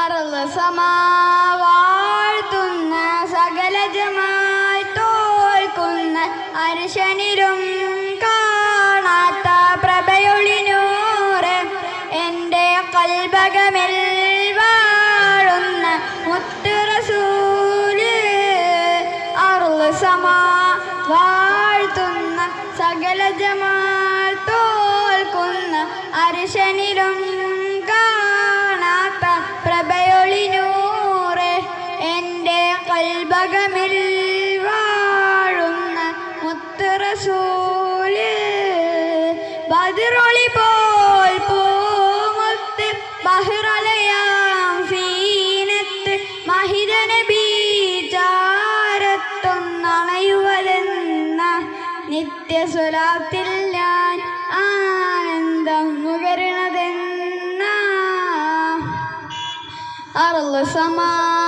അർള് സമാവാഴ്ത്തുന്ന സകല ജമാൽ തോൽക്കുന്ന അർശനിലും കാണാത്ത പ്രഭയൊളിനൂറ് എൻ്റെ കൽബകമിൽ വാഴുന്ന മുത്ത് റസൂല്. അർള് സമാവാഴ്ത്തുന്ന സകല ജമാൽ തോൽക്കുന്ന അർശനിലും കാണാത്ത പ്രഭയൊളിനൂറ് എൻ്റെ കൽബകമിൽ വാഴുന്ന മുത്ത് റസൂല്. ബദ്റൊളി പോൽ പൂമുത്ത് ബഹ്റലയാം ഫീനത്ത് മഹിത നബി ചാരത്തൊന്നണയുവതെന്ന നിത്യസ്വലാത്തിൽ ഞാൻ ആനന്ദം നുകരണതെന്ന. അർള് സമാവാഴ്ത്തുന്ന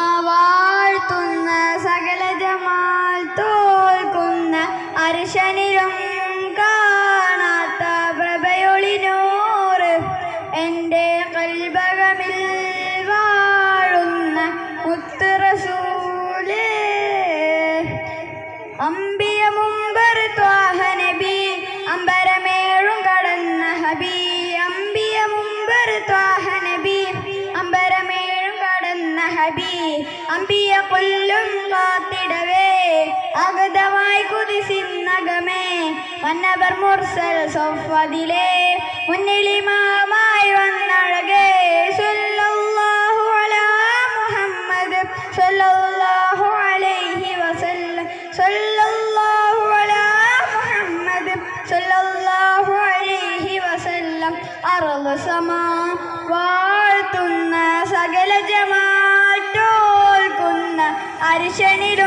സകല ജമാൽ തോൽക്കുന്ന അർശനിലും കാണാത്ത പ്രഭയൊളിനൂറ് എൻ്റെ കൽബകമിൽ വാഴുന്ന മുത്ത് റസൂല്. അംബിയ മുമ്പർ ത്വാഹ നബി അമ്പരമേഴും കടന്ന ഹബീ. അംബിയ മുമ്പർ ത്വാഹ നബി അമ്പരമേഴും കടന്ന ഹബീ. അംബിയ കൊല്ലും കാത്തിടവേ അഗതമായി കുതിസിന്നകമേ വന്നവർ മുർസൽ സൊഫ്വതിലെ മുന്നിലിമാമായി വന്നഴകേ. സല്ലല്ലാഹു അലാ മുഹമ്മദ് സല്ലല്ലാഹു അലൈഹി വസല്ലം. സല്ലല്ലാഹു അലാ മുഹമ്മദ് സല്ലല്ലാഹു അലൈഹി വസല്ലം. അർള് സമാവാഴ്ത്തുന്ന സകല ജമാൽ തോൽക്കുന്ന അർശനിലും